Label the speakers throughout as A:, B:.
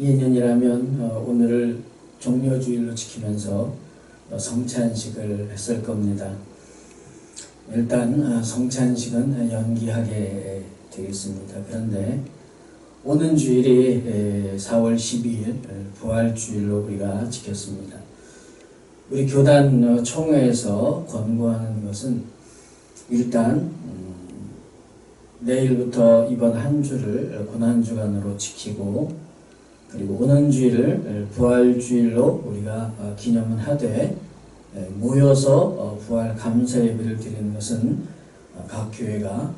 A: 2년이라면 오늘을 종려주일로 지키면서 성찬식을 했을 겁니다. 일단 성찬식은 연기하게 되겠습니다. 그런데 오는 주일이 4월 12일 부활주일로 우리가 지켰습니다. 우리 교단 총회에서 권고하는 것은 일단 내일부터 이번 한 주를 고난주간으로 지키고, 그리고 오는 주일을 부활주일로 우리가 기념은 하되, 모여서 부활 감사 예배를 드리는 것은 각 교회가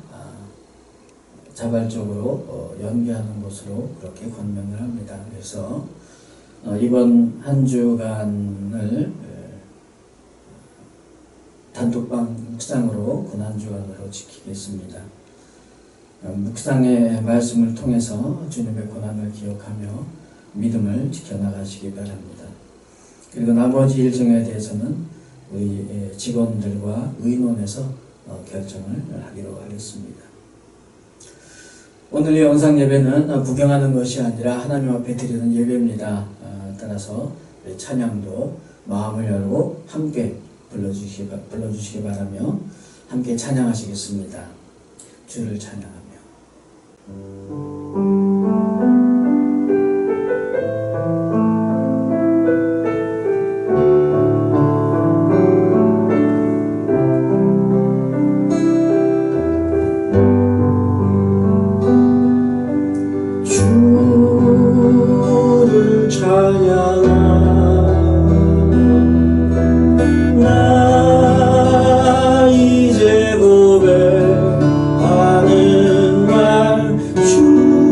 A: 자발적으로 연기하는 것으로 그렇게 권면을 합니다. 그래서 이번 한 주간을 단톡방 묵상으로 고난주간으로 지키겠습니다. 묵상의 말씀을 통해서 주님의 고난을 기억하며 믿음을 지켜나가시기 바랍니다. 그리고 나머지 일정에 대해서는 우리 직원들과 의논해서 결정을 하기로 하겠습니다. 오늘의 영상 예배는 구경하는 것이 아니라 하나님 앞에 드리는 예배입니다. 따라서 찬양도 마음을 열고 함께 불러주시기 바라며 함께 찬양하시겠습니다. 주를 찬양하며.
B: 주를 찬양하며 나 이제 고백하는 말 주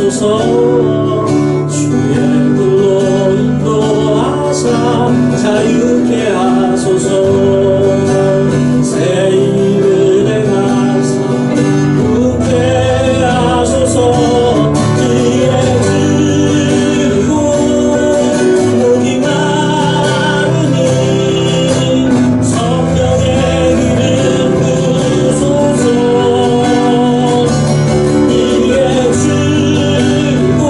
A: 주옵소서. 주의 불로 인도하사 자유케 하소서. 새 일을 행하사 웃게 하소서. 주의 주고 목이 마르니 성령의 길을 부소서. 이에 주고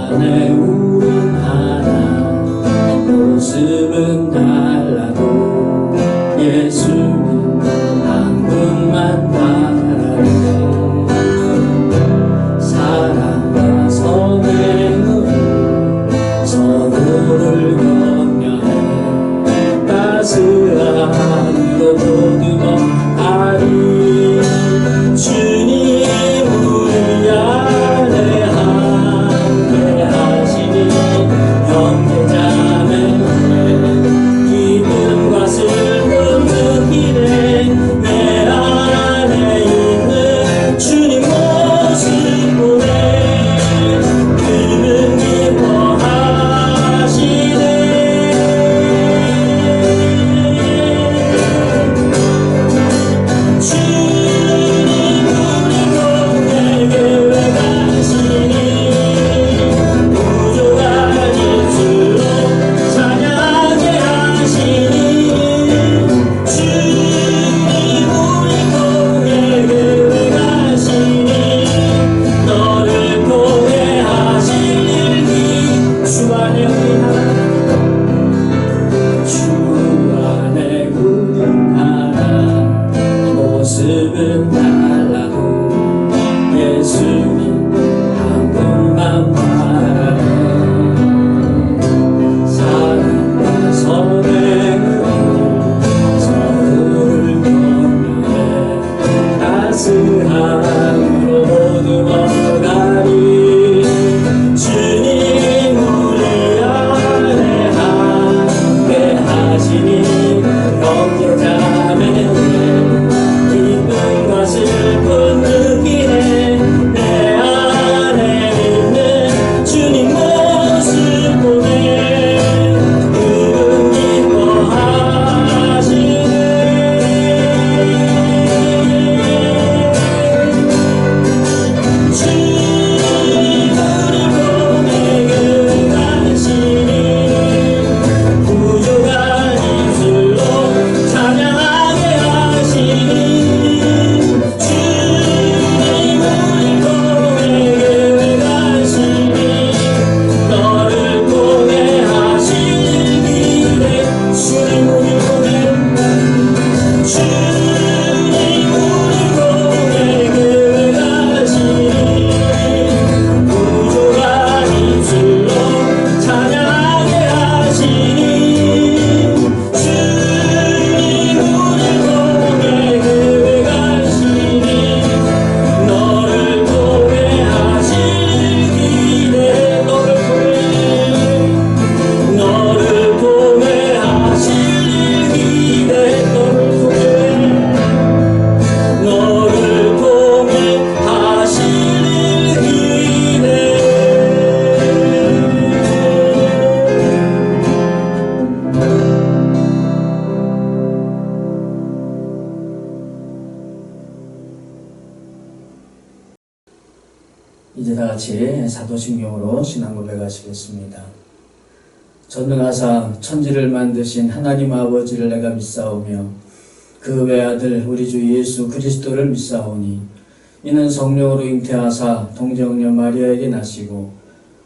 A: 안에 우린 하나 모습은 달라도 예수는 한 분만 바라네 사랑과 선행으로 서로를 격려해 따스함으로 모두 더하리 주님 우리 안에 함께 하시니 형제자매 기쁨과 슬픔 느끼네 내 안에 있는 주님 모습 보네 그는 기뻐하시네 주님 우리 동네 교회 가시니 부족한 입술로 찬양하게 하시니 주님 우리 동네 교회 가시니 너를 통해 하실 일이 주 안에 우린 하나 모습은 달라도 예수님 한 분만 바라네 사랑과 선행으로 서로를 격려해 따스함으로 모두 얻어가리 주님 우리 안에 함께 하시니 형제자매 기쁨과 슬픔 느끼네 내 안에 있는 주님 모습 보네 그는 기뻐하시네 주님 우리 동네 교회 가시니 부족한 입술로 찬양하게 하시니 주님 우리 통해 교회 가시니 너를 통해 하실 길에 주님 우리 통해 주님 우리 통해 교회 가시니 부족한 입술로 찬양하게 하시니 주님 우리 통해 교회 가시니 너를 통해 하실 길에 너를 통해 하실 길에 너를 통해 하실 길에 이제 다 같이 사도신경으로 신앙 고백하시겠습니다. 전능하사 천지를 만드신 하나님 아버지를 내가 믿사오며 그 외아들 우리 주 예수 그리스도를 믿사오니 이는 성령으로 잉태하사 동정녀 마리아에게 나시고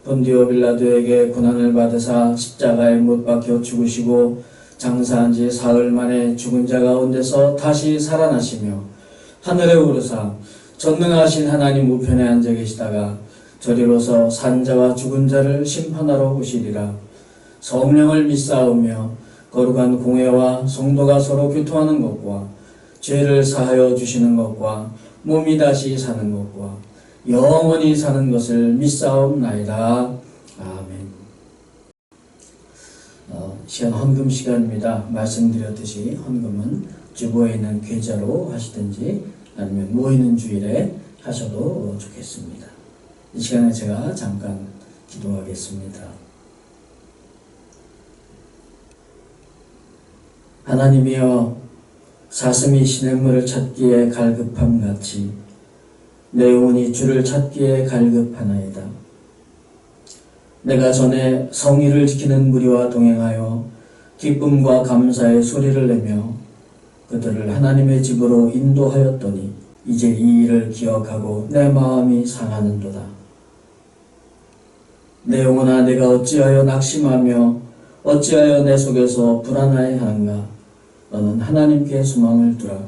A: 본디오 빌라도에게 고난을 받으사 십자가에 못 박혀 죽으시고 장사한 지 사흘 만에 죽은 자 가운데서 다시 살아나시며 하늘에 오르사 전능하신 하나님 우편에 앉아 계시다가 저리로서 산 자와 죽은 자를 심판하러 오시리라. 성령을 믿사오며 거룩한 공회와 성도가 서로 교통하는 것과 죄를 사하여 주시는 것과 몸이 다시 사는 것과 영원히 사는 것을 믿사옵나이다. 아멘. 시간 헌금 시간입니다. 말씀드렸듯이 헌금은 주보에 있는 계좌로 하시든지 아니면 모이는 주일에 하셔도 좋겠습니다. 이 시간에 제가 잠깐 기도하겠습니다. 하나님이여, 사슴이 시냇물을 찾기에 갈급함같이 내 영혼이 주를 찾기에 갈급하나이다. 내가 전에 성의를 지키는 무리와 동행하여 기쁨과 감사의 소리를 내며 그들을 하나님의 집으로 인도하였더니 이제 이 일을 기억하고 내 마음이 상하는도다. 내 영혼아 내가 어찌하여 낙심하며 어찌하여 내 속에서 불안하게 하는가. 너는 하나님께 소망을 두라.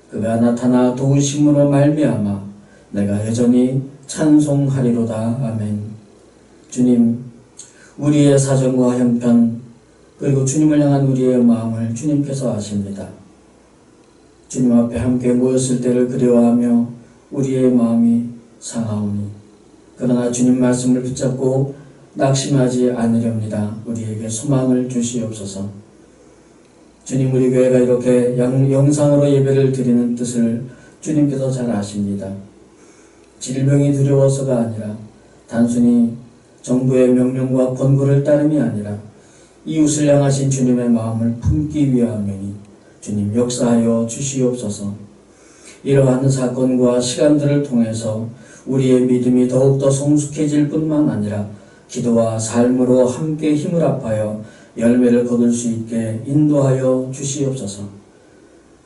A: 그가 나타나 도우심으로 말미암아 내가 여전히 찬송하리로다. 아멘. 주님, 우리의 사정과 형편 그리고 주님을 향한 우리의 마음을 주님께서 아십니다. 주님 앞에 함께 모였을 때를 그리워하며 우리의 마음이 상하오니 그러나 주님 말씀을 붙잡고 낙심하지 않으렵니다. 우리에게 소망을 주시옵소서. 주님, 우리 교회가 이렇게 영상으로 예배를 드리는 뜻을 주님께서 잘 아십니다. 질병이 두려워서가 아니라 단순히 정부의 명령과 권고를 따름이 아니라 이웃을 향하신 주님의 마음을 품기 위함이니 주님 역사하여 주시옵소서. 이러한 사건과 시간들을 통해서 우리의 믿음이 더욱더 성숙해질 뿐만 아니라 기도와 삶으로 함께 힘을 합하여 열매를 거둘 수 있게 인도하여 주시옵소서.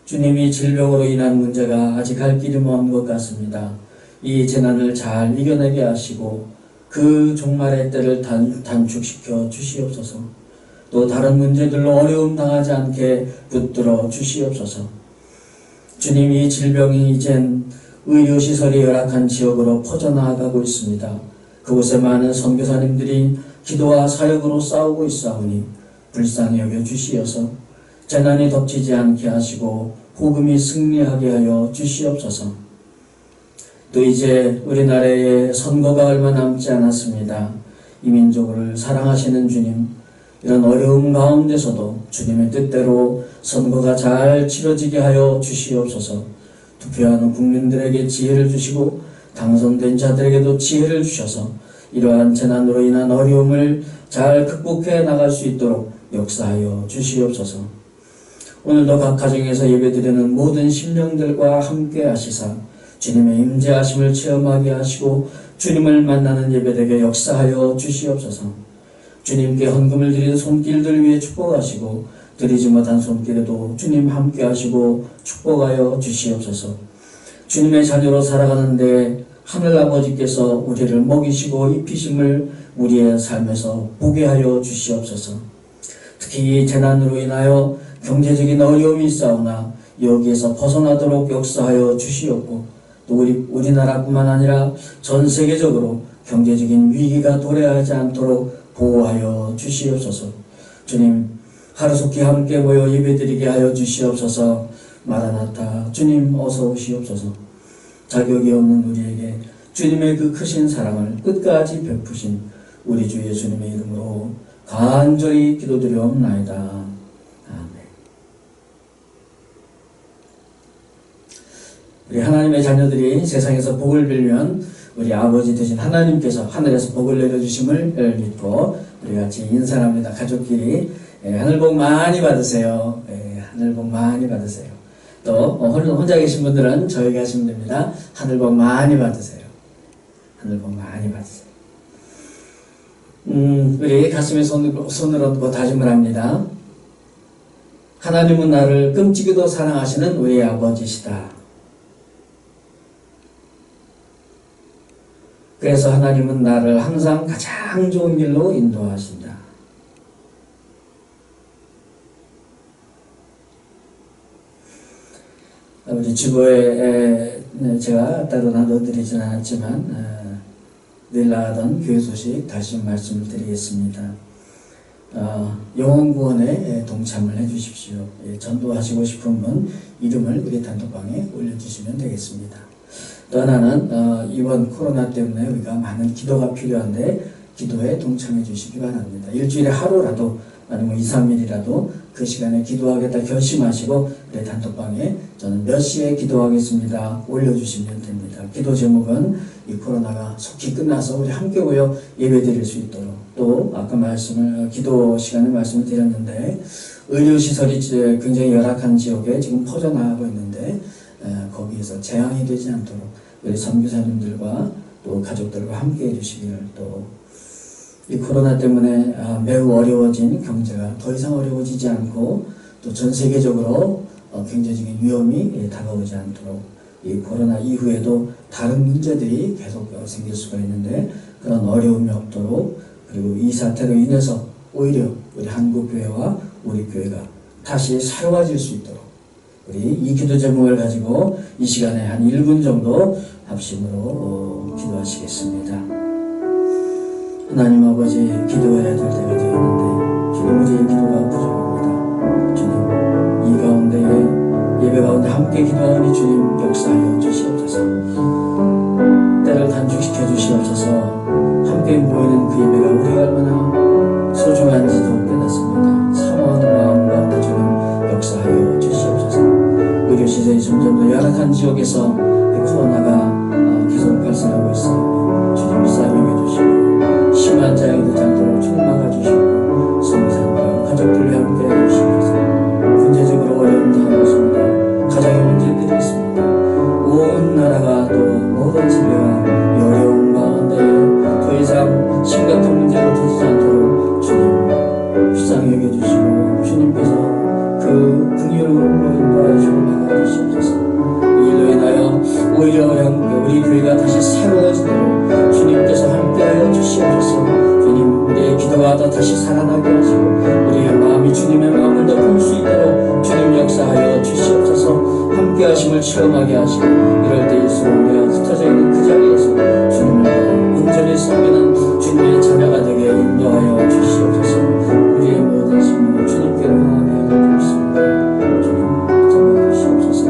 A: 주님이 질병으로 인한 문제가 아직 갈 길이 먼 것 같습니다. 이 재난을 잘 이겨내게 하시고 그 종말의 때를 단축시켜 주시옵소서. 또 다른 문제들로 어려움 당하지 않게 붙들어 주시옵소서. 주님, 이 질병이 이젠 의료시설이 열악한 지역으로 퍼져나가고 있습니다. 그곳에 많은 선교사님들이 기도와 사역으로 싸우고 있사오니 불쌍히 여겨 주시어서 재난이 덮치지 않게 하시고 복음이 승리하게 하여 주시옵소서. 또 이제 우리나라에 선거가 얼마 남지 않았습니다. 이 민족을 사랑하시는 주님, 이런 어려움 가운데서도 주님의 뜻대로 선거가 잘 치러지게 하여 주시옵소서. 투표하는 국민들에게 지혜를 주시고 당선된 자들에게도 지혜를 주셔서 이러한 재난으로 인한 어려움을 잘 극복해 나갈 수 있도록 역사하여 주시옵소서. 오늘도 각 가정에서 예배드리는 모든 심령들과 함께 하시사 주님의 임재하심을 체험하게 하시고 주님을 만나는 예배되게 역사하여 주시옵소서. 주님께 헌금을 드리는 손길들 위해 축복하시고 드리지 못한 손길에도 주님 함께 하시고 축복하여 주시옵소서. 주님의 자녀로 살아가는데 하늘아버지께서 우리를 먹이시고 입히심을 우리의 삶에서 보게 하여 주시옵소서. 특히 이 재난으로 인하여 경제적인 어려움이 있사오나 여기에서 벗어나도록 역사하여 주시옵고 또 우리나라뿐만 아니라 전 세계적으로 경제적인 위기가 도래하지 않도록 보호하여 주시옵소서. 주님, 하루속히 함께 모여 예배드리게 하여 주시옵소서. 마라나타, 주님 어서 오시옵소서. 자격이 없는 우리에게 주님의 그 크신 사랑을 끝까지 베푸신 우리 주 예수님의 이름으로 간절히 기도드리옵나이다. 아멘. 우리 하나님의 자녀들이 세상에서 복을 빌면 우리 아버지 되신 하나님께서 하늘에서 복을 내려주심을 믿고 우리 같이 인사를 합니다. 가족끼리 하늘 복 많이 받으세요. 하늘 복 많이 받으세요. 또 혼자 계신 분들은 저에게 하시면 됩니다. 하늘 복 많이 받으세요. 하늘 복 많이 받으세요. 우리 가슴에 손을 얹고 다짐을 합니다. 하나님은 나를 끔찍이도 사랑하시는 우리 아버지시다. 그래서 하나님은 나를 항상 가장 좋은 길로 인도하신다. 우리 주보에 제가 따로 나눠드리진 않았지만 늘 나가던 교회 소식 다시 말씀을 드리겠습니다. 영혼구원에 동참을 해주십시오. 전도하시고 싶은 분 이름을 우리 단톡방에 올려주시면 되겠습니다. 또 하나는 이번 코로나 때문에 우리가 많은 기도가 필요한데 기도에 동참해 주시기 바랍니다. 일주일에 하루라도 아니면 2, 3일이라도 그 시간에 기도하겠다 결심하시고 우리 단톡방에 저는 몇 시에 기도하겠습니다 올려주시면 됩니다. 기도 제목은 이 코로나가 속히 끝나서 우리 함께 모여 예배드릴 수 있도록, 또 아까 기도 시간에 말씀을 드렸는데 의료시설이 굉장히 열악한 지역에 지금 퍼져나가고 있는데 거기에서 재앙이 되지 않도록 우리 선교사님들과 또 가족들과 함께 해주시기를, 또 이 코로나 때문에 매우 어려워진 경제가 더 이상 어려워지지 않고 또 전 세계적으로 경제적인 위험이 다가오지 않도록, 이 코로나 이후에도 다른 문제들이 계속 생길 수가 있는데 그런 어려움이 없도록 그리고 이 사태로 인해서 오히려 우리 한국교회와 우리 교회가 다시 새로워질 수 있도록 우리 이 기도 제목을 가지고 이 시간에 한 1분 정도 합심으로 기도하시겠습니다. 하나님 아버지, 기도해야 될 때가 되었는데 주님, 우리의 기도가 부족합니다. 주님, 이 가운데에 예배 가운데 함께 기도하니 주님 역사하여 주시옵소서. 때를 단축시켜 주시옵소서. 함께 모이는 그 예배가 우리가 얼마나 소중한지도 깨닫습니다. 사모하는 마음 가운데 주님 역사하여 주시옵소서. 의료시설이 점점 더 열악한 지역에서 코로나가 계속 발생하고 있어요. 주님 사용해 주시고 심한 재앙이 되지 않도록 주님 막아주시고 성산과 가족들과 함께 해주시옵소서. 군제적으로 어려운 곳입니다. 가정의 문제들이 있습니다. 온 나라가 또 모든 지배와 어려운 가운데 더 이상 심각한 문제로 터지지 않도록 주님 불쌍히 여겨주시고 주님께서 그 긍휼으로 인도하시고 막아주시옵소서. 이 일로 인하여 오히려 우리 교회가 다시 새로워지도록 주님께서 함께하여 주시옵소서. 주님, 우리의 기도가 더 다시 살아나게 하시고 우리의 마음이 주님의 마음을 더 볼 수 있도록 주님 역사하여 주시옵소서. 함께하심을 체험하게 하시고 이럴 때일수록 우리가 흩어져 있는 그 자리에서 주님을 온전히 섬기는 주님의 자녀가 되게 인도하여 주시옵소서. 우리의 모든 심령을 주님께로 향하게 하여 주시옵소서. 주님 붙잡아 주시옵소서.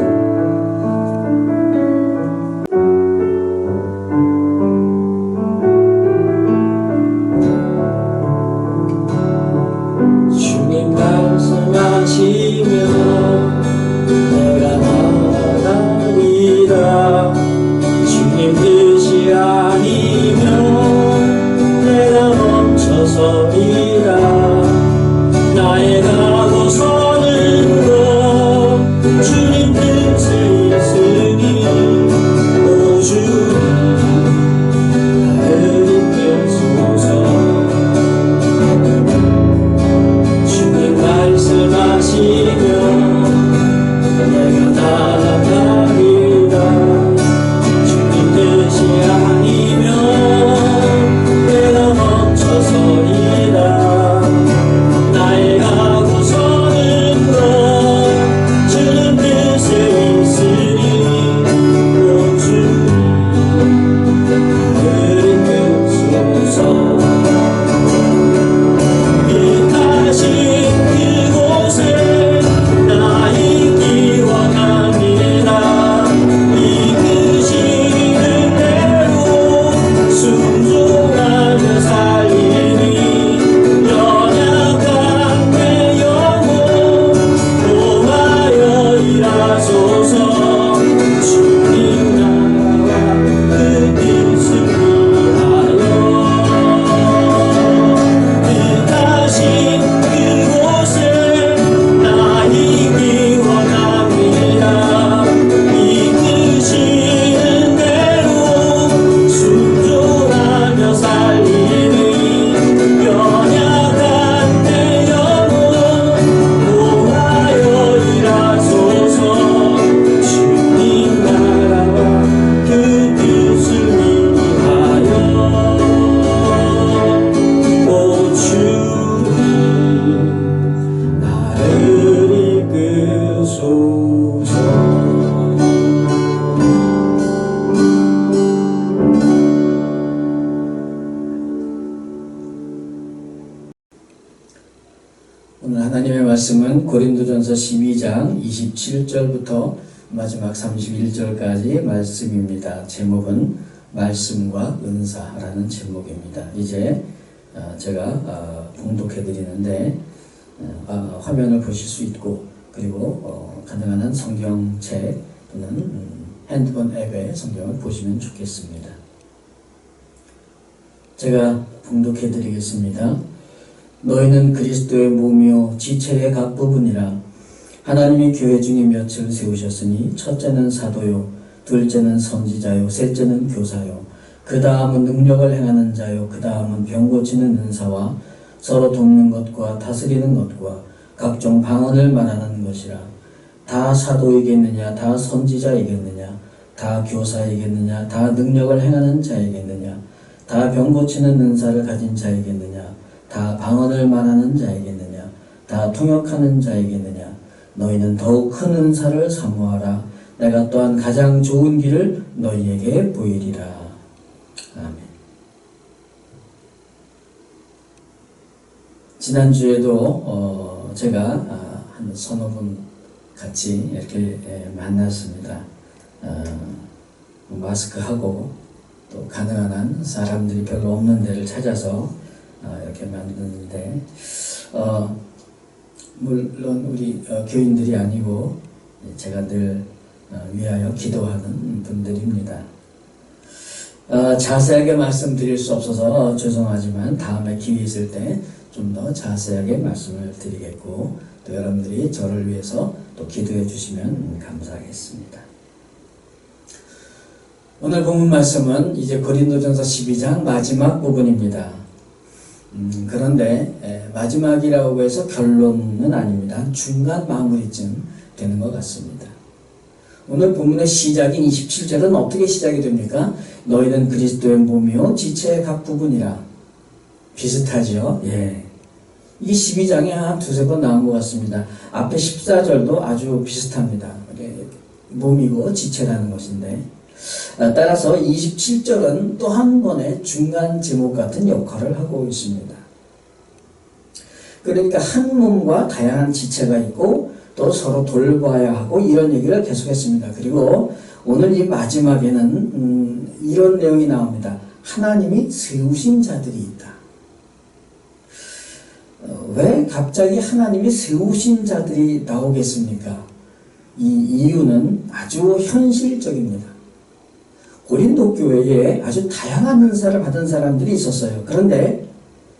A: 주님 말씀하시며 내가 나가리라. 주님 뜻이 아니면 내가 멈춰서리라. 나의 가고서는 곳 주님 뜻이 있으니 오 주님 나를 이끌소서. 주님 말씀하시며 내가 나아가리라. 주님 뜻이 아니면 내가 멈춰서리라. 나의 가고서는 곳 주님 뜻에 있으니 오 주님 나를 이끌소서. 뜻하신 그곳에 나 있기 원합니다. 이끄시는 대로 순종하며 살리니 연약한 내 영혼 도하여 일하소서. 주님 나라와 그 뜻을 위하여 뜻하신 그곳에 나 있기 원합니다. 이끄시는 대로 순종하며 살리니 연약한 내 영혼 도하여 일하소서. 주님 나라와 그 뜻을 위하여 오 주님 나를 이끄소서. 오늘 하나님의 말씀은 고린도전서 12장 27절부터 마지막 31절까지 말씀입니다. 제목은 말씀과 은사라는 제목입니다. 이제 제가 봉독해 드리는데 화면을 보실 수 있고 그리고 가능한 한 성경책 또는 핸드폰 앱에 성경을 보시면 좋겠습니다. 제가 봉독해 드리겠습니다. 너희는 그리스도의 몸이요 지체의 각 부분이라. 하나님이 교회 중에 몇을 세우셨으니 첫째는 사도요, 둘째는 선지자요, 셋째는 교사요, 그 다음은 능력을 행하는 자요, 그 다음은 병 고치는 은사와 서로 돕는 것과 다스리는 것과 각종 방언을 말하는 것이라. 다 사도이겠느냐, 다 선지자이겠느냐, 다 교사이겠느냐, 다 능력을 행하는 자이겠느냐, 다 병 고치는 은사를 가진 자이겠느냐. 다 방언을 말하는 자에게느냐 다 통역하는 자에게느냐 너희는 더욱 큰 은사를 사모하라. 내가 또한 가장 좋은 길을 너희에게 보이리라. 아멘. 지난주에도 제가 한 서너 분 같이 이렇게 만났습니다. 마스크하고 또 가능한 한 사람들이 별로 없는 데를 찾아서 이렇게 만드는데 물론 우리 교인들이 아니고 제가 늘 위하여 기도하는 분들입니다. 자세하게 말씀드릴 수 없어서 죄송하지만 다음에 기회 있을 때 좀 더 자세하게 말씀을 드리겠고 또 여러분들이 저를 위해서 또 기도해 주시면 감사하겠습니다. 오늘 본문 말씀은 이제 고린도전서 12장 마지막 부분입니다. 그런데 마지막이라고 해서 결론은 아닙니다. 중간 마무리쯤 되는 것 같습니다. 오늘 본문의 시작인 27절은 어떻게 시작이 됩니까? 너희는 그리스도의 몸이요 지체의 각 부분이라. 비슷하죠? 예. 이 12장에 한 두세 번 나온 것 같습니다. 앞에 14절도 아주 비슷합니다. 몸이고 지체라는 것인데 따라서 27절은 또 한 번의 중간 제목 같은 역할을 하고 있습니다. 그러니까 한 몸과 다양한 지체가 있고 또 서로 돌봐야 하고 이런 얘기를 계속했습니다. 그리고 오늘 이 마지막에는 이런 내용이 나옵니다. 하나님이 세우신 자들이 있다. 왜 갑자기 하나님이 세우신 자들이 나오겠습니까? 이 이유는 아주 현실적입니다. 고린도 교회에 아주 다양한 은사를 받은 사람들이 있었어요. 그런데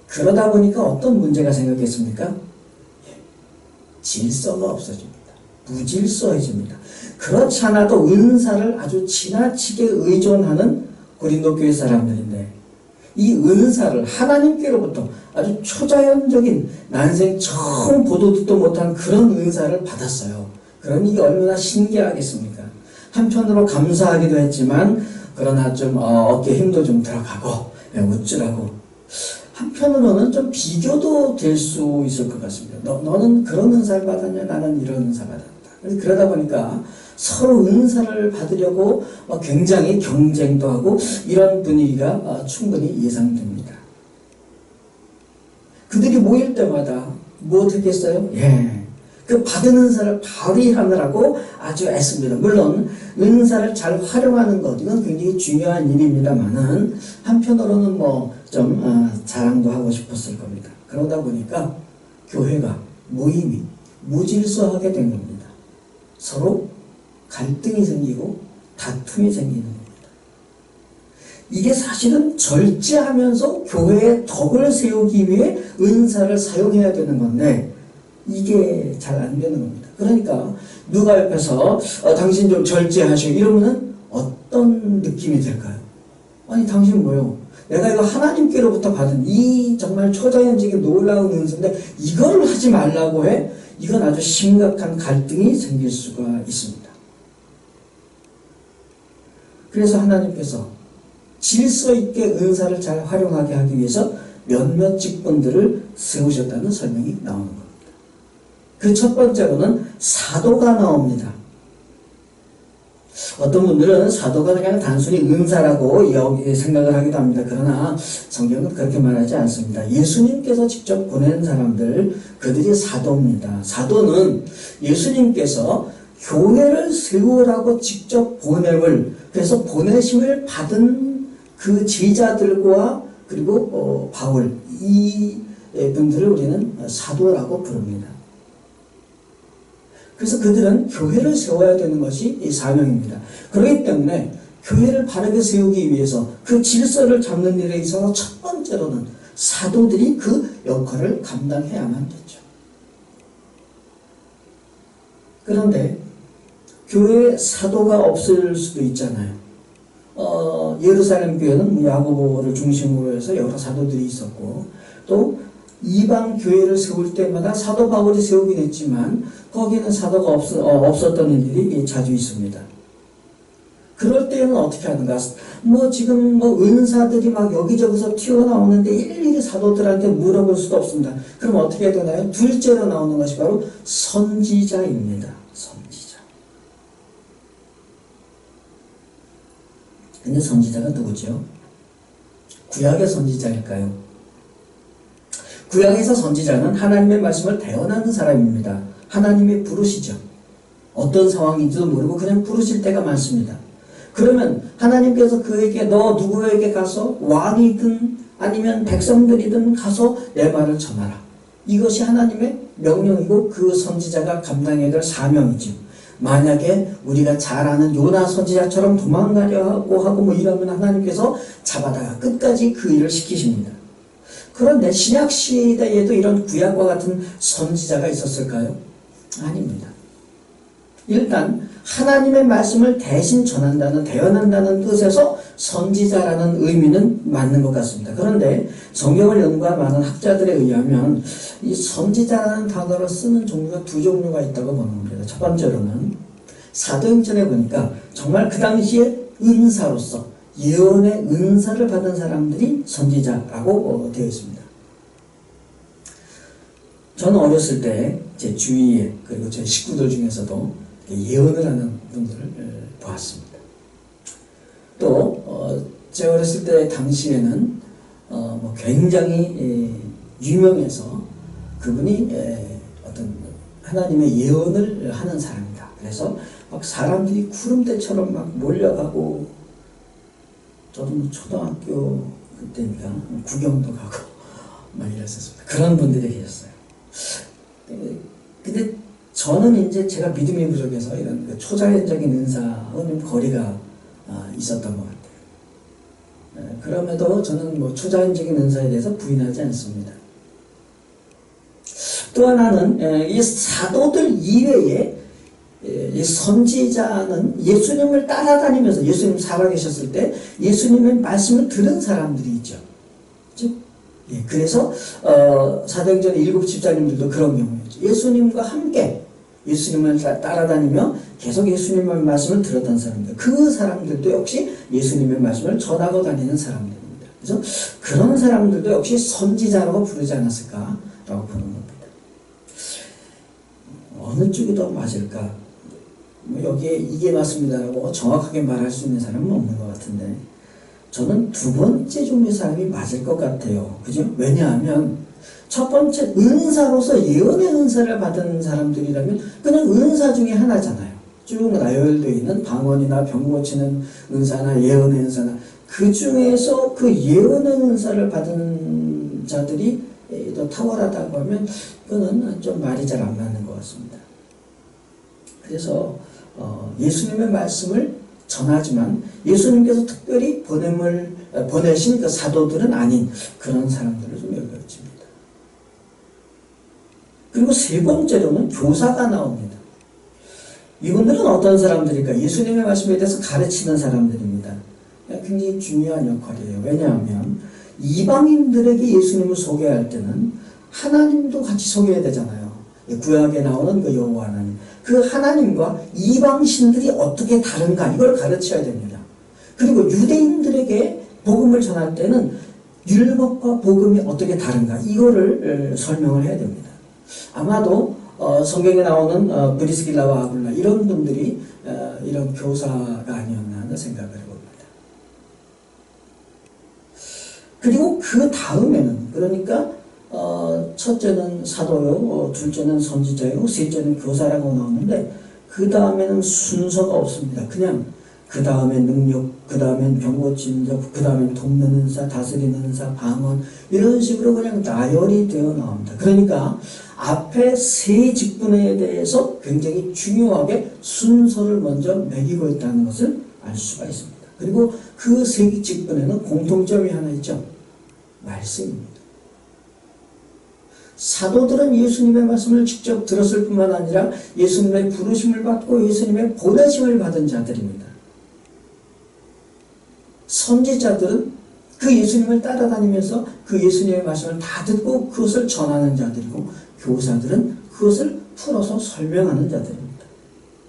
A: 그러다 보니까 어떤 문제가 생겼겠습니까? 질서가 없어집니다. 무질서해집니다. 그렇지 않아도 은사를 아주 지나치게 의존하는 고린도 교회 사람들인데 이 은사를 하나님께로부터 아주 초자연적인 난생 처음 보도 듣도 못한 그런 은사를 받았어요. 그러니 이게 얼마나 신기하겠습니까? 한편으로 감사하기도 했지만 그러나 좀 어깨 힘도 좀 들어가고 우쭐하고 한편으로는 좀 비교도 될 수 있을 것 같습니다. 너는 그런 은사를 받았냐? 나는 이런 은사 받았다. 그러다 보니까 서로 은사를 받으려고 굉장히 경쟁도 하고 이런 분위기가 충분히 예상됩니다. 그들이 모일 때마다 뭐 어떻겠어요? 그 받은 은사를 발휘하느라고 아주 애씁니다. 물론 은사를 잘 활용하는 것 이건 굉장히 중요한 일입니다만은 한편으로는 좀 자랑도 하고 싶었을 겁니다. 그러다 보니까 교회가 모임이 무질서하게 된 겁니다. 서로 갈등이 생기고 다툼이 생기는 겁니다. 이게 사실은 절제하면서 교회의 덕을 세우기 위해 은사를 사용해야 되는 건데 이게 잘 안 되는 겁니다. 그러니까 누가 옆에서 당신 좀 절제하시오 이러면은 어떤 느낌이 들까요? 아니 당신 뭐요? 내가 이거 하나님께로부터 받은 이 정말 초자연적인 놀라운 은사인데 이거를 하지 말라고 해? 이건 아주 심각한 갈등이 생길 수가 있습니다. 그래서 하나님께서 질서 있게 은사를 잘 활용하게 하기 위해서 몇몇 직분들을 세우셨다는 설명이 나오는 겁니다. 그 첫 번째로는 사도가 나옵니다. 어떤 분들은 사도가 그냥 단순히 은사라고 생각을 하기도 합니다. 그러나 성경은 그렇게 말하지 않습니다. 예수님께서 직접 보낸 사람들, 그들이 사도입니다. 사도는 예수님께서 교회를 세우라고 직접 보냄을, 그래서 보내심을 받은 그 제자들과 그리고 바울, 이 분들을 우리는 사도라고 부릅니다. 그래서 그들은 교회를 세워야 되는 것이 이 사명입니다. 그렇기 때문에 교회를 바르게 세우기 위해서 그 질서를 잡는 일에 있어서 첫 번째로는 사도들이 그 역할을 감당해야만 되죠. 그런데 교회에 사도가 없을 수도 있잖아요. 예루살렘 교회는 야고보를 중심으로 해서 여러 사도들이 있었고 또 이방 교회를 세울 때마다 사도 바울이 세우긴 했지만 거기는 사도가 없었던 일들이 자주 있습니다. 그럴 때는 어떻게 하는가? 뭐 지금 뭐 은사들이 막 여기저기서 튀어나오는데 일일이 사도들한테 물어볼 수도 없습니다. 그럼 어떻게 해야 되나요? 둘째로 나오는 것이 바로 선지자입니다. 선지자. 근데 선지자가 누구죠? 구약의 선지자일까요? 구약에서 선지자는 하나님의 말씀을 대언하는 사람입니다. 하나님이 부르시죠. 어떤 상황인지도 모르고 그냥 부르실 때가 많습니다. 그러면 하나님께서 그에게 너 누구에게 가서 왕이든 아니면 백성들이든 가서 내 말을 전하라. 이것이 하나님의 명령이고 그 선지자가 감당해야 될 사명이죠. 만약에 우리가 잘 아는 요나 선지자처럼 도망가려고 하고 뭐 이러면 하나님께서 잡아다가 끝까지 그 일을 시키십니다. 그런데 신약 시대에도 이런 구약과 같은 선지자가 있었을까요? 아닙니다. 일단 하나님의 말씀을 대신 전한다는, 대언한다는 뜻에서 선지자라는 의미는 맞는 것 같습니다. 그런데 성경을 연구한 많은 학자들에 의하면 이 선지자라는 단어를 쓰는 종류가 두 종류가 있다고 보는 겁니다. 첫 번째로는 사도행전에 보니까 정말 그 당시에 은사로서 예언의 은사를 받은 사람들이 선지자라고 되어 있습니다. 저는 어렸을 때 제 주위에 그리고 제 식구들 중에서도 예언을 하는 분들을 보았습니다. 또 제가 어렸을 때 당시에는 뭐 굉장히 유명해서 그분이 어떤 하나님의 예언을 하는 사람이다. 그래서 막 사람들이 구름대처럼 막 몰려가고 저도 뭐 초등학교 그때니까 구경도 가고 막 이랬었습니다. 그런 분들이 계셨어요. 근데 저는 이제 제가 믿음이 부족해서 이런 그 초자연적인 은사와는 거리가 있었던 것 같아요. 그럼에도 저는 뭐 초자연적인 은사에 대해서 부인하지 않습니다. 또 하나는 이 사도들 이외에 이 선지자는 예수님을 따라다니면서 예수님 살아계셨을 때 예수님의 말씀을 들은 사람들이 있죠. 그래서 사도행전의 7 집사님들도 그런 경우였죠. 예수님과 함께 예수님을 따라다니며 계속 예수님의 말씀을 들었던 사람들, 그 사람들도 역시 예수님의 말씀을 전하고 다니는 사람들입니다. 그래서 그런 사람들도 역시 선지자라고 부르지 않았을까라고 보는 겁니다. 어느 쪽이 더 맞을까? 뭐 여기에 이게 맞습니다라고 정확하게 말할 수 있는 사람은 없는 것 같은데 저는 두 번째 종류의 사람이 맞을 것 같아요. 그죠? 왜냐하면 첫 번째 은사로서 예언의 은사를 받은 사람들이라면 그냥 은사 중에 하나잖아요. 쭉 나열되어 있는 방언이나 병 고치는 은사나 예언의 은사나 그 중에서 그 예언의 은사를 받은 자들이 더 탁월하다고 하면 그거는 좀 말이 잘 안 맞는 것 같습니다. 그래서 예수님의 말씀을 전하지만 예수님께서 특별히 보내신 그 사도들은 아닌 그런 사람들을 좀 열거칩니다. 그리고 세 번째로는 교사가 나옵니다. 이분들은 어떤 사람들일까? 예수님의 말씀에 대해서 가르치는 사람들입니다. 굉장히 중요한 역할이에요. 왜냐하면 이방인들에게 예수님을 소개할 때는 하나님도 같이 소개해야 되잖아요. 구약에 나오는 그 여호와 하나님. 그 하나님과 이방신들이 어떻게 다른가 이걸 가르쳐야 됩니다. 그리고 유대인들에게 복음을 전할 때는 율법과 복음이 어떻게 다른가 이거를 설명을 해야 됩니다. 아마도 성경에 나오는 브리스길라와 아굴라 이런 분들이 이런 교사가 아니었나 하는 생각을 해봅니다. 그리고 그 다음에는 그러니까 첫째는 사도요, 둘째는 선지자요, 셋째는 교사라고 나오는데 그 다음에는 순서가 없습니다. 그냥 그 다음에 능력, 그 다음엔 병 고치는 자, 그 다음엔 돕는 은사, 다스리는 은사, 방언 이런 식으로 그냥 나열이 되어 나옵니다. 그러니까 앞에 세 직분에 대해서 굉장히 중요하게 순서를 먼저 매기고 있다는 것을 알 수가 있습니다. 그리고 그 세 직분에는 공통점이 하나 있죠. 말씀입니다. 사도들은 예수님의 말씀을 직접 들었을 뿐만 아니라 예수님의 부르심을 받고 예수님의 보내심을 받은 자들입니다. 선지자들은 그 예수님을 따라다니면서 그 예수님의 말씀을 다 듣고 그것을 전하는 자들이고 교사들은 그것을 풀어서 설명하는 자들입니다.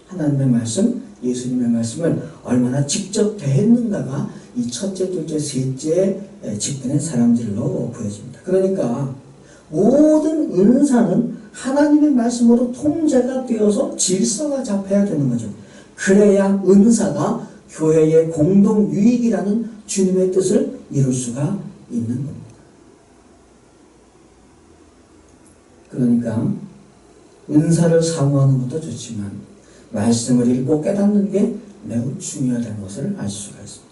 A: 하나님의 말씀 예수님의 말씀을 얼마나 직접 대했는가가 이 첫째, 둘째, 셋째 직분의 사람들로 보여집니다. 그러니까 모든 은사는 하나님의 말씀으로 통제가 되어서 질서가 잡혀야 되는 거죠. 그래야 은사가 교회의 공동 유익이라는 주님의 뜻을 이룰 수가 있는 겁니다. 그러니까 은사를 사모하는 것도 좋지만 말씀을 읽고 깨닫는 게 매우 중요하다는 것을 알 수가 있습니다.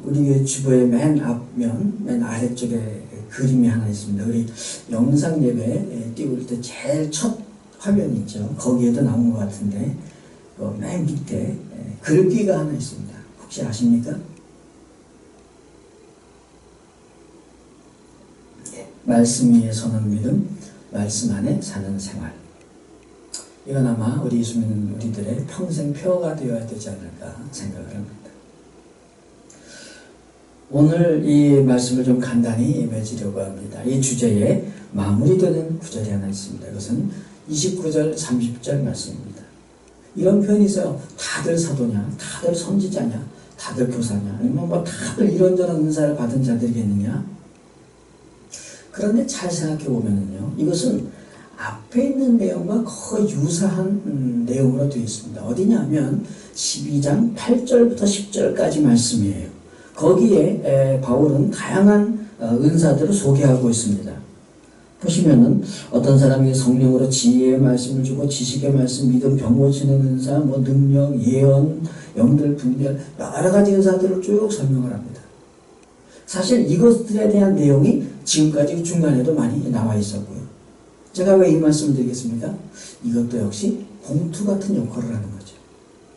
A: 우리 교회 주보의 맨 앞면, 맨 아래쪽에 그림이 하나 있습니다. 우리 영상 예배 띄울 때 제일 첫 화면이 있죠. 거기에도 나온 것 같은데 맨 밑에 글귀가 하나 있습니다. 혹시 아십니까? 말씀 위에 서는 믿음, 말씀 안에 사는 생활. 이건 아마 우리 우리들의 평생 표어가 되어야 되지 않을까 생각을 합니다. 오늘 이 말씀을 좀 간단히 맺으려고 합니다. 이 주제에 마무리되는 구절이 하나 있습니다. 이것은 29절, 30절 말씀입니다. 이런 표현이 있어요. 다들 사도냐? 다들 선지자냐? 다들 교사냐? 아니면 뭐 다들 이런저런 은사를 받은 자들이겠느냐? 그런데 잘 생각해 보면요, 이것은 앞에 있는 내용과 거의 유사한 내용으로 되어 있습니다. 어디냐면 12장 8절부터 10절까지 말씀이에요. 거기에 바울은 다양한 은사들을 소개하고 있습니다. 보시면은 어떤 사람이 성령으로 지혜의 말씀을 주고 지식의 말씀, 믿음, 병 고치는 은사, 뭐 능력, 예언, 영들 분별, 여러 가지 은사들을 쭉 설명을 합니다. 사실 이것들에 대한 내용이 지금까지 중간에도 많이 나와 있었고요. 제가 왜 이 말씀을 드리겠습니까? 이것도 역시 봉투 같은 역할을 하는 거죠.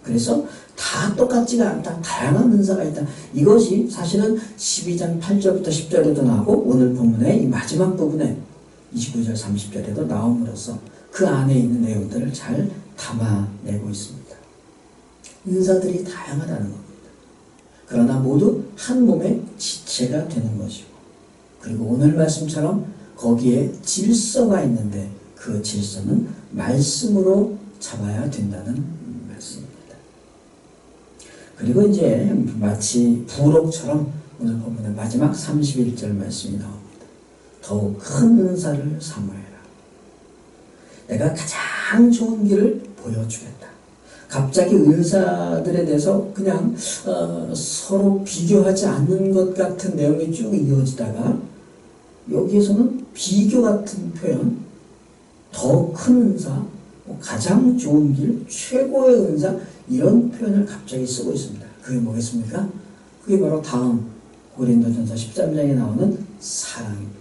A: 그래서 다 똑같지가 않다. 다양한 은사가 있다. 이것이 사실은 12장 8절부터 10절에도 나오고 오늘 본문의 이 마지막 부분에 29절 30절에도 나옴으로써 그 안에 있는 내용들을 잘 담아내고 있습니다. 은사들이 다양하다는 겁니다. 그러나 모두 한 몸의 지체가 되는 것이고, 그리고 오늘 말씀처럼 거기에 질서가 있는데 그 질서는 말씀으로 잡아야 된다는 말씀입니다. 그리고 이제 마치 부록처럼 오늘 본문의 마지막 31절 말씀이 나옵니다. 더욱 큰 은사를 사모해라. 내가 가장 좋은 길을 보여주겠다. 갑자기 은사들에 대해서 그냥 서로 비교하지 않는 것 같은 내용이 쭉 이어지다가 여기에서는 비교 같은 표현, 더 큰 은사, 가장 좋은 길, 최고의 은사, 이런 표현을 갑자기 쓰고 있습니다. 그게 뭐겠습니까? 그게 바로 다음 고린도전서 13장에 나오는 사랑입니다.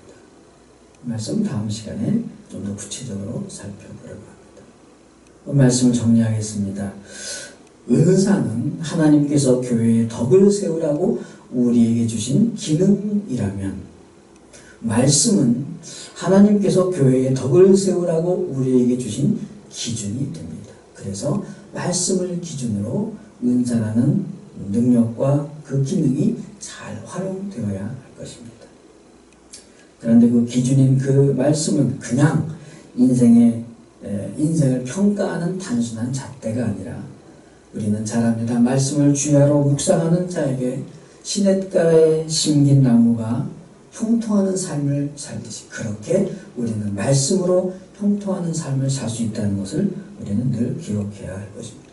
A: 이 말씀 다음 시간에 좀 더 구체적으로 살펴보려고 합니다. 그 말씀을 정리하겠습니다. 은사는 하나님께서 교회에 덕을 세우라고 우리에게 주신 기능이라면, 말씀은 하나님께서 교회에 덕을 세우라고 우리에게 주신 기준이 됩니다. 그래서 말씀을 기준으로 은사라는 능력과 그 기능이 잘 활용되어야 할 것입니다. 그런데 그 기준인 그 말씀은 그냥 인생을 평가하는 단순한 잣대가 아니라, 우리는 잘 압니다. 말씀을 주야로 묵상하는 자에게 시냇가에 심긴 나무가 형통하는 삶을 살듯이, 그렇게 우리는 말씀으로 형통하는 삶을 살 수 있다는 것을 우리는 늘 기억해야 할 것입니다.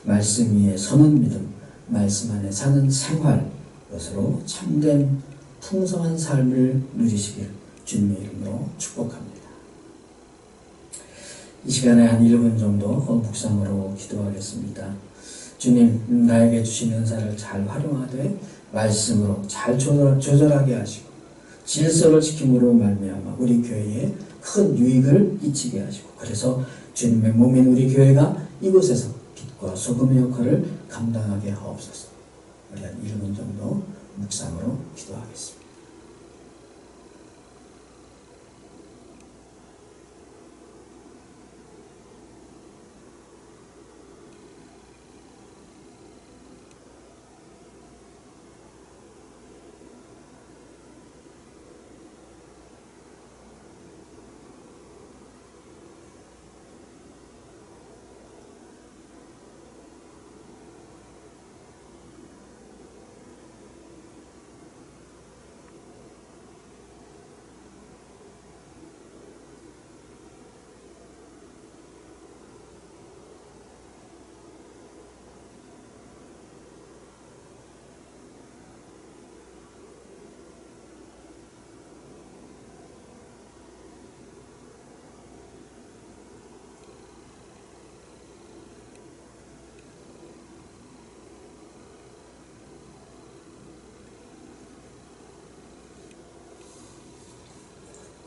A: 말씀 위에 서는 믿음, 말씀 안에 사는 생활, 것으로 참된 풍성한 삶을 누리시길 주님의 이름으로 축복합니다. 이 시간에 한 1분 정도 묵상으로 기도하겠습니다. 주님, 나에게 주신 은사를 잘 활용하되 말씀으로 잘 조절하게 하시고 질서를 지킴으로 말미암아 우리 교회에 큰 유익을 끼치게 하시고, 그래서 주님의 몸인 우리 교회가 이곳에서 빛과 소금의 역할을 감당하게 하옵소서. 우리 한 1분 정도 묵상으로 기도하겠습니다.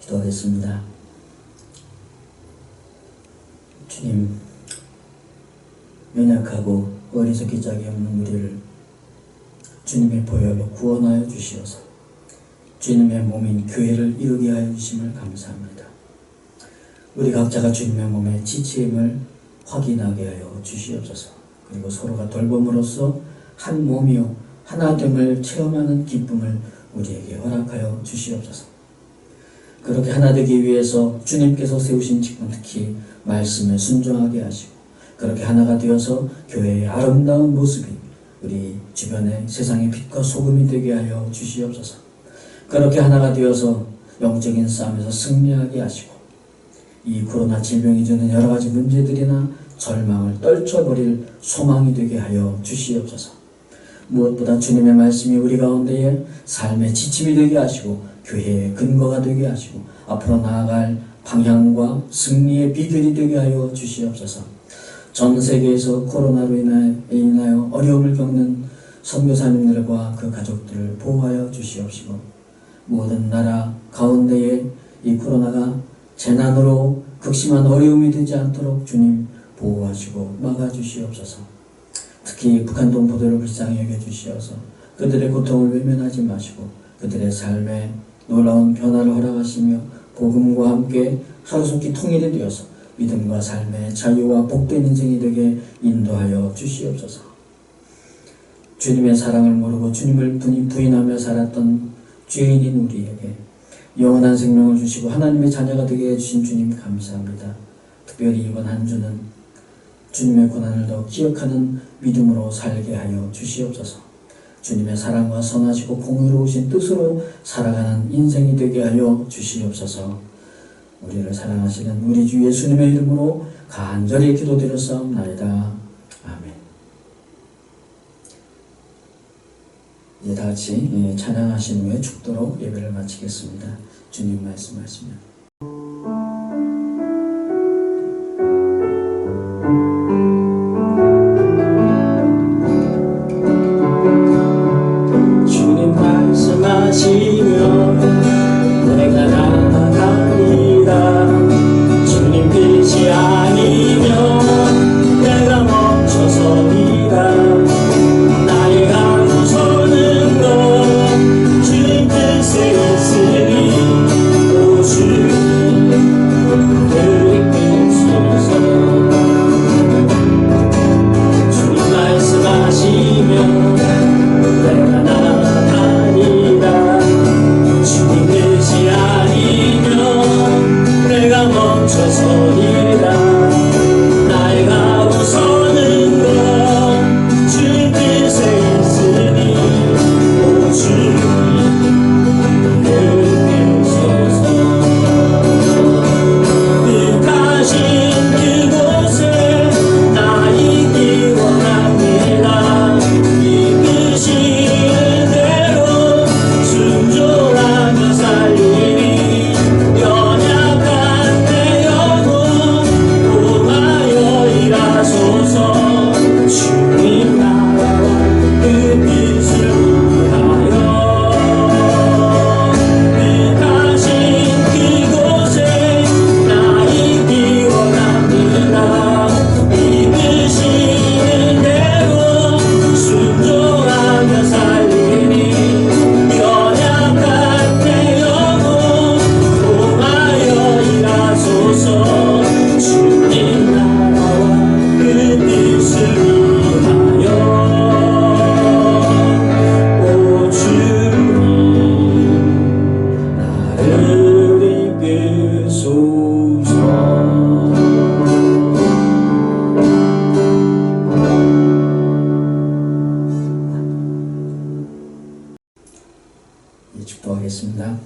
A: 기도하겠습니다. 주님, 연약하고 어리석기 짝이 없는 우리를 주님의 보혈로 구원하여 주시어서 주님의 몸인 교회를 이루게 하여 주심을 감사합니다. 우리 각자가 주님의 몸의 지체임을 확인하게 하여 주시옵소서. 그리고 서로가 돌봄으로써 한 몸이요 하나됨을 체험하는 기쁨을 우리에게 허락하여 주시옵소서. 그렇게 하나 되기 위해서 주님께서 세우신 직분, 특히 말씀에 순종하게 하시고 그렇게 하나가 되어서 교회의 아름다운 모습이 우리 주변의 세상의 빛과 소금이 되게 하여 주시옵소서. 그렇게 하나가 되어서 영적인 싸움에서 승리하게 하시고 이 코로나 질병이 주는 여러 가지 문제들이나 절망을 떨쳐버릴 소망이 되게 하여 주시옵소서. 무엇보다 주님의 말씀이 우리 가운데에 삶의 지침이 되게 하시고 교회의 근거가 되게 하시고 앞으로 나아갈 방향과 승리의 비결이 되게 하여 주시옵소서. 전 세계에서 코로나로 인하여 어려움을 겪는 선교사님들과 그 가족들을 보호하여 주시옵시고 모든 나라 가운데에 이 코로나가 재난으로 극심한 어려움이 되지 않도록 주님 보호하시고 막아주시옵소서. 특히 북한 동포들을 불쌍히 여겨주시어서 그들의 고통을 외면하지 마시고 그들의 삶에 놀라운 변화를 허락하시며 복음과 함께 하루속히 통일이 되어서 믿음과 삶의 자유와 복된 인생이 되게 인도하여 주시옵소서. 주님의 사랑을 모르고 주님을 부인하며 살았던 죄인인 우리에게 영원한 생명을 주시고 하나님의 자녀가 되게 해주신 주님 감사합니다. 특별히 이번 한 주는 주님의 고난을 더 기억하는 믿음으로 살게 하여 주시옵소서. 주님의 사랑과 선하시고 공의로우신 뜻으로 살아가는 인생이 되게 하여 주시옵소서. 우리를 사랑하시는 우리 주 예수님의 이름으로 간절히 기도드렸사옵나이다. 아멘. 이제 다 같이 찬양하신 후에 축도로 예배를 마치겠습니다. 주님 말씀하시면
B: 말씀하시면 내가 나아가리라. 주님 뜻이 아니면 내가 멈춰서리라. 나의 가고 서는 것 주님 뜻에 있으니 오 주님 들이키소서. 주님 말씀하시면 내가 나아가리라. 주님 뜻이 아니면 내가 멈춰서리라. 나의 가고 서는 것 주님 뜻에 있으니 오 주님 들으소서. 뜻하신 그곳에 나 있기 원합니다. 이끄시는 대로 순종하며 살리니 연약한 내 영혼 보호하여 일하소서. 주님 나라와 그 뜻을 위하여 뜻하신 그곳에 나 있기 원합니다. 이끄시는 대로 순종하며 살리니 연약한 내 영혼 보호하여 일하소서. 주님 나라와 그 뜻을 위하여 오 주님 나를 이끄소서.
A: 축도하겠습니다.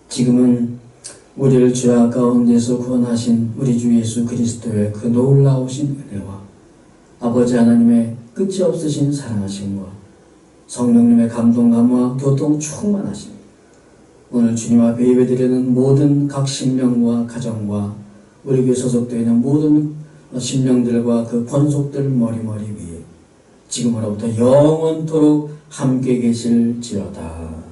A: 지금은 우리를 죄악 가운데서 구원하신 우리 주 예수 그리스도의 그 놀라우신 은혜와 아버지 하나님의 끝이 없으신 사랑하심과 성령님의 감동감화 교통 충만하심, 오늘 주님 앞에 예배드리는 모든 각 신령과 가정과 우리 교회 소속되어 있는 모든 신령들과 그 권속들 머리머리 위에 지금으로부터 영원토록 함께 계실지어다.